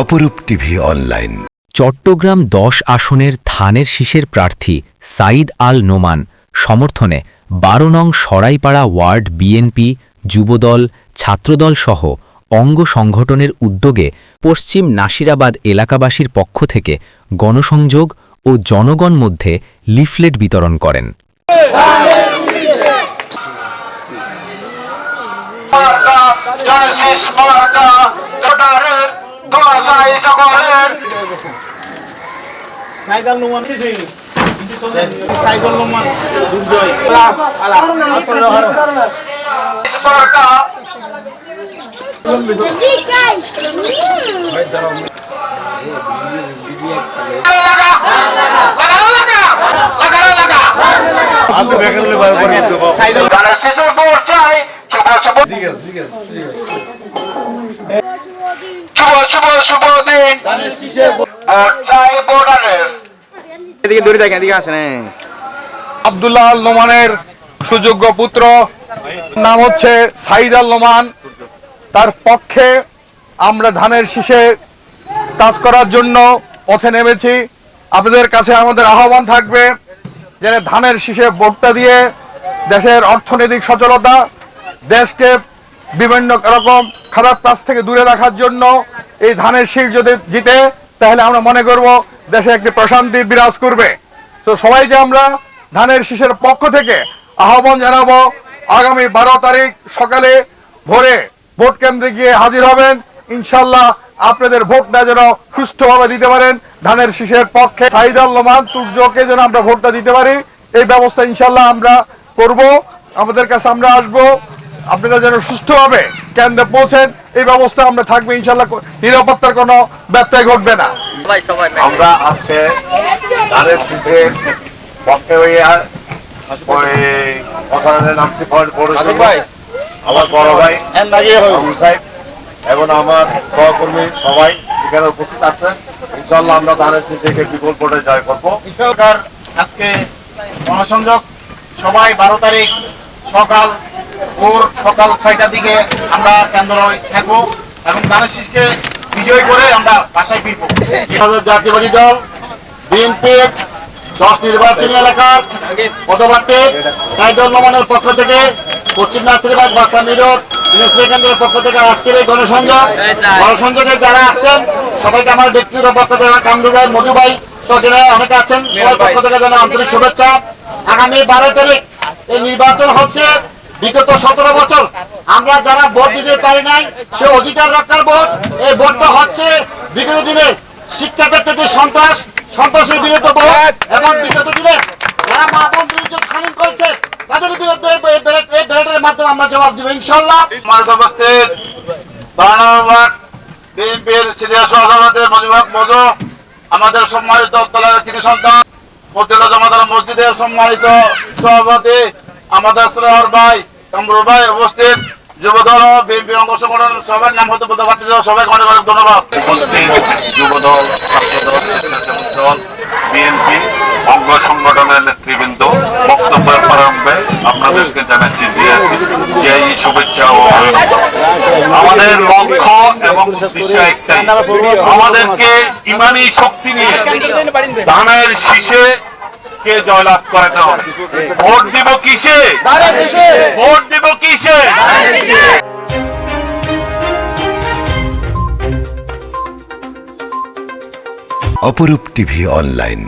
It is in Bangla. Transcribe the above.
অপরূপ টিভি অনলাইন। চট্টগ্রাম ১০ আসনের ধানের শীষের প্রার্থী সাঈদ আল নোমান সমর্থনে ১২ নং সরাইপাড়া ওয়ার্ড বিএনপি, যুবদল, ছাত্রদল সহ অঙ্গ সংগঠনের উদ্যোগে পশ্চিম নাসিরাবাদ এলাকাবাসীর পক্ষ থেকে গণসংযোগ ও জনগণ মধ্যে লিফলেট বিতরণ করেন। সাইকেল নোমান কি ছিল সাইকেল নোমান দুর্জয় আব্দুল্লাহ আল নোমানের সুযোগ্য পুত্র, নাম হচ্ছে সাঈদ আল নোমান। তার পক্ষে আমরা ধানের শীষে কাজ করার জন্য পথে নেমেছি। আপনাদের কাছে আমাদের আহ্বান থাকবে যে ধানের শীষে ভোটটা দিয়ে দেশের অর্থনৈতিক সচলতা, দেশকে বিভিন্ন রকম খারাপ কাজ থেকে দূরে রাখার জন্য এই ধানের শীষ যদি জিতে, তাহলে আমরা মনে করব দেশে একটি প্রশান্তি বিরাজ করবে। তো সবাইকে আমরা ধানের শীষের পক্ষ থেকে আহ্বান জানাবো, আগামী ১২ তারিখ সকালে ভোরে ভোট কেন্দ্রে গিয়ে হাজির হবেন। ইনশাল্লাহ আপনাদের ভোটটা যেন সুষ্ঠুভাবে দিতে পারেন। ধানের শীষের পক্ষে সাঈদ আল নোমান তুর্যকে যেন আমরা ভোটটা দিতে পারি, এই ব্যবস্থা ইনশাল্লাহ আমরা করব। আমাদের কাছে আমরা আসবো, আপনারা যেন সুষ্ঠুভাবে কেন্দ্রে পৌঁছেন, এই ব্যবস্থা আমরা থাকবে। ইনশাল্লাহ নিরাপত্তার কোনো ব্যত্যয় ঘটবে না। আমরা আজকে ধানের শীষের পক্ষে হয়ে নামছি, আমার বড় ভাই সাহেব এবং আমার সহকর্মী সবাই এখানে উপস্থিত আছেন। ইনশাল্লাহ আমরা ধানের শীষে বিপুল ভোটে জয় করবো। সরকার আজকে গণসংযোগ সবাই ১২ তারিখ সকাল ৬টার দিকে আমরা কেন্দ্র থাকবো এবং ধানের শীষকে বিজয় করে আমরা বাসায় ফিরবো। জাতীয়বাদী দল বিএনপির 10 নির্বাচনী এলাকার পদপ্রার্থী সাঈদ আল নোমানের পক্ষ থেকে পশ্চিম নাসিরাবাদ বাসানী রোড কেন্দ্রের পক্ষ থেকে আজকের এই গণসংযোগে যারা আসছেন সবাইকে আমার ব্যক্তিগত পক্ষ থেকে কামরু ভাই, মজু ভাই সহ অনেকে আছেন, সবার পক্ষ থেকে যেন আন্তরিক শুভেচ্ছা। আগামী ১২ তারিখ এই নির্বাচন হচ্ছে বিগত 17 বছর আমরা যারা ভোট দিতে পারি নাই সে অধিকার রক্ষার ভোট। এই ভোটটা হচ্ছে বিগত দিনে শিক্ষা ক্ষেত্রে যে সন্ত্রাসের বিরুদ্ধে ভোট এবং বিগত দিনে যারা মা বোনদের ইজ্জত খানিন করেছে তাদের বিরুদ্ধে এই ব্যালটের মাধ্যমে আমরা জবাব দেব ইনশাআল্লাহ। উপস্থিত বিএনপির সিনিয়র সভাপতি মজু, আমাদের সম্মানিত তলার কৃতি সন্তান মতিউল্লাহ জামাদার মসজিদের সম্মানিত সভাপতি আমাদের শ্রেয়র ভাই কামরুল ভাই উপস্থিত, যুবদল বিএনপির অঙ্গ সংগঠন সবার নাম হতে বলতে পারছি, সবাইকে অনেক অনেক ধন্যবাদ। যুবদল, ছাত্রদল, বিএনপি অঙ্গ সংগঠনের নেতৃবৃন্দ বক্তব্যের প্রারম্ভে আপনাদেরকে জানাচ্ছি যে শুভেচ্ছা ও আমাদের লক্ষ্য এবং উদ্দেশ্য একটাই, আমাদেরকে ইমানি শক্তি নিয়ে ধানের শীষে কে জয়লাভ করাতে হবে। ভোট দিব কিসে? ভোট দিব কিসে? অপরূপ টিভি অনলাইন।